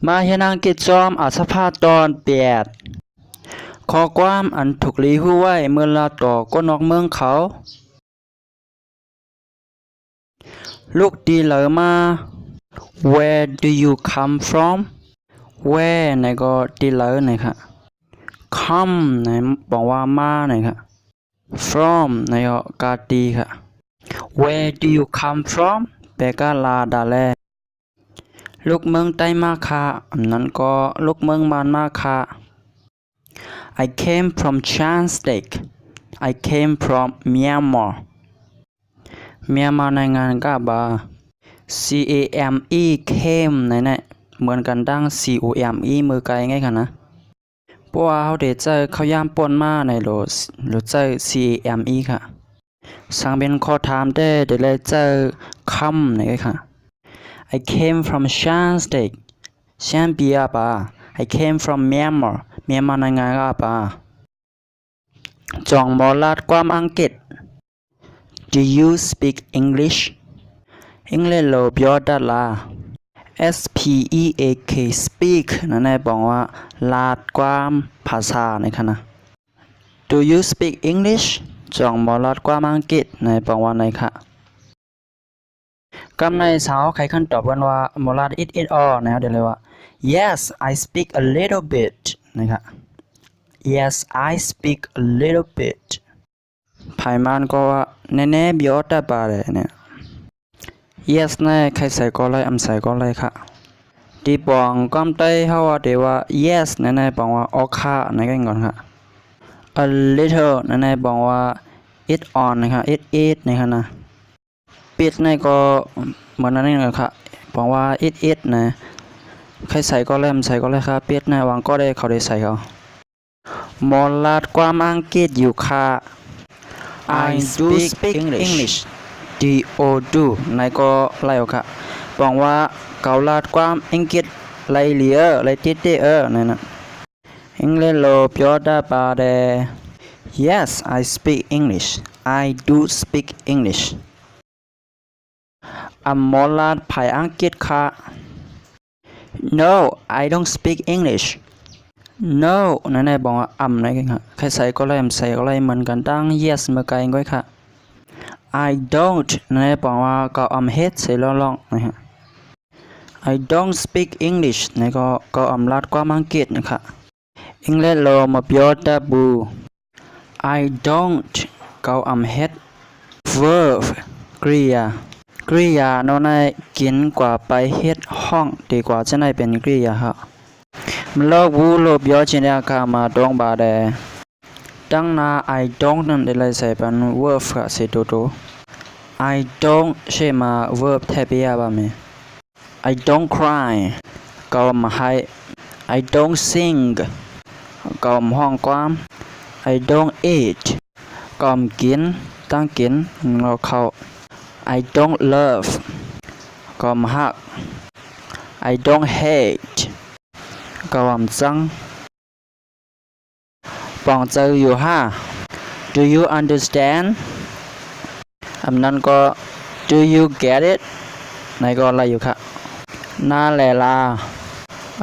มาเฮียนอังกฤษจอมอาสภาตอนแปดข้อความอันถูกลีหู้ไว้เมื่อลาต่อก็นอกเมืองเขาลูกดีเหลอมา Where do you come from Where ไหนก็ดีเหลอไหนค่ะ Come ไหนบอกว่ามาไหนค่ะ From ไหนก็กาตีค่ะ Where do you come from แปลก็ลาดาแลลูกเมืองใต้มาค่ะนั้นก็ลูกเมืองบ้านมาค่ะ I came from Changstek I came from Myanmar ในงานกาบา CAME came ไหนเหมือนกันดัง COME มือไกลไงค่ะนะเพราะว่าเขาเดเจอเขาย่ามป่นมาในโหลเจอ CAME ค่ะสังเป็นข้อถามได้เดี๋ยวเลยเจอคำไหนค่ะ I came from Changstek เชียงเบียบา I came from Myanmar ในงานกาบาจองมอลาดความอังกฤษ Do you speak English อังกฤษโลบยอดลา SPEAK speak นั่นบอกว่าลาดความภาษาในคณะ Do you speak English จองมอลาดความอังกฤษในบอกว่าในค่ะกำในสาวใครขั้นตอบกันว่ามอลาด it all นะครับเดี๋ยวเลยว่า Yes I speak a little bit นะครับ Yes I speak a little bit ภายมันก็ว่าแน่ๆเบียดบาเลยเนี่ย Yes แน่ใครใส่ก็เลยใส่ก็เลยค่ะที่ปองก้มเต้เขาว่าเดี๋ยวว่า Yes แน่ๆบอกว่าออกค่ะในกันก่อนค่ะ A little แน่ๆบอกว่า it on นะครับ it นะครับนะปิดในก็เหมือนนั้นนี่เลยค่ะบอกว่า it นะใครใส่ก็เลยใส่ก็เลยค่ะปิดในวางก็ได้เขาได้ใส่เขามอลาดความอังกฤษอยู่ค่ะ I do speak English do ในก็ไล่ค่ะบอกว่าเกาลาดความอังกฤษไล่เหลียไล่ติดนั่นนะอังกฤษโลบยอดบาเด Yes I speak English I do speak English มอลาดภายอังกฤษค่ะ No I don't speak English No นั่นบอกว่าไหนกันค่ะใครใส่ก็ไล่ใส่ก็ไล่เหมือนกันตั้ง Yes เมื่อไกลก็ค่ะ I don't นั่นบอกว่าก็เฮ็ดใส่ล่องๆนะฮะ I don't speak English นั่นก็ลาดความอังกฤษนะคะอังกฤษโลมาเปียวตาบู I don't ก็เฮ็ด verb กริยาโน่นกินกว่าไปเฮ็ดห้องดีกว่าจะได้เป็นกริยาค่ะมันโลบูโลเปียวจินตนาการมาตรงบาเดดังนั้น I don't นั่นได้เลยใส่เป็น verb ค่ะสิโต I don't ใช่มา verb แทบไม่ยากบ้างไหม I don't cry ก็มาให้ I don't sing ก็มาห้องความ I don't eat ก็มากินตั้งกินเราเข้า I don't love ก็มาฮัก I don't hate ก็มาจังปองเจออยู่ห้า Do you understand นั้นก็ Do you get it ในก็อะไรอยู่ค่ะน่าแหละล่ะ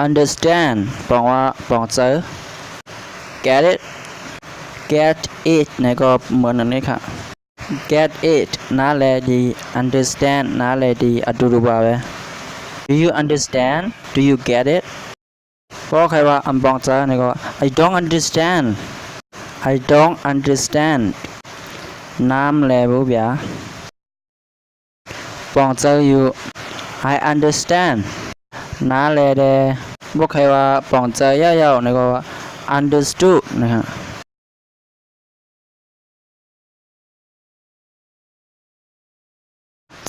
Understand บอกว่าบอกเจอ Get it ในก็เหมือนอันนี้ค่ะ Get it น่าแหละดี Understand น่าแหละดีดูบาเว Do you understand Do you get it เพราะใครว่าบอกเจอในก็ I don't understand น้ำแหละบุบยาบอกเจออยู่ I understand น่าแลเดบอกใครว่าปองใจยาวๆนี่ก็ว่า understood นะครับ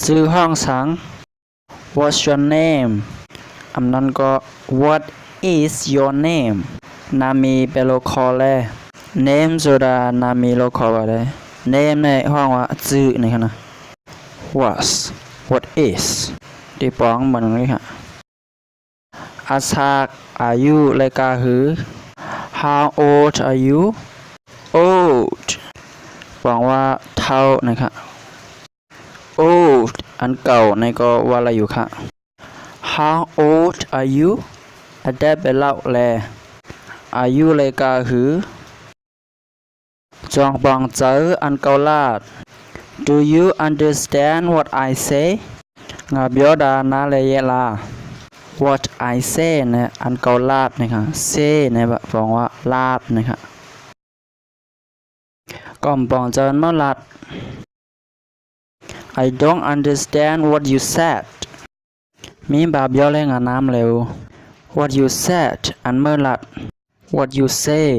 ชื่อห้องสัง What's your name นั้นก็ What is your name นามีเปโลคอเล name สุดานามีโลคอเล name ในห้องว่าชื่อนี่ครับนะ What is ที่ปองเหมือนนี้ค่ะอาซากอายุรายการหือ How old are you old บอกว่าเท่านะครับ old อันเก่าในก็ว่าอะไรอยู่ค่ะ How old are you ได้ไปเล่าแลอายุเลยกาหือจองบองเจออันเกาลาด Do you understand what I say งาเบียวดานาเลยลา What I say เนี่ยอันเกาลาดนะครับ say เนี่ยแบบบอกว่าลาดนะครับก่อมบองเจอเมื่อลาด I don't understand what you said มีบาเบียวเลยงาน้ำเร็ว What you said อันเมื่อลาด What you say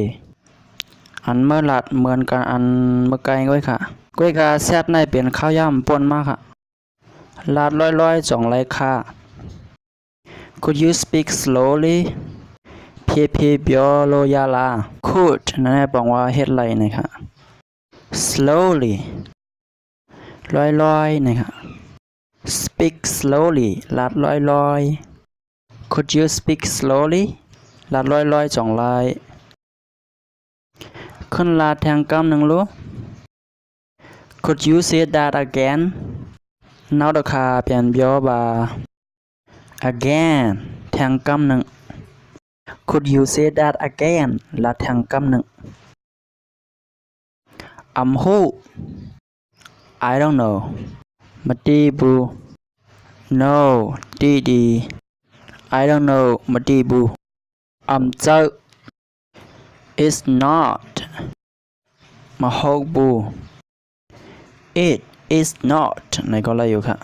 อันเมื่อลาดเหมือนกันอันเมื่อไกลก้อยค่ะก้อยค่ะแซดในเป็นข้าวย่ำป่นมากค่ะลาดลอยๆจ่องไรค่ะ Could you speak slowly เพียเพียเบียวโลยาลา Could นั่นแหละบอกว่าเฮ็ดไรนะคะ Slowly ลอยๆนะคะ Speak slowly ลาดลอยๆ Could you speak slowly ลาดลอยๆจ่องไรขึ้นลาดแทงกำหนึ่งรู้ Could you say that again นาวดคาเปลี่ยนเบียวบา again แทงกำหนึ่ง Could you say that again ลาดแทงกำหนึ่งฮูI don't know มาดีบู No ดี I don't know มาดีบูเจอ It's not มาฮกบู It is not ไหนก็อะไรอยู่ค่ะ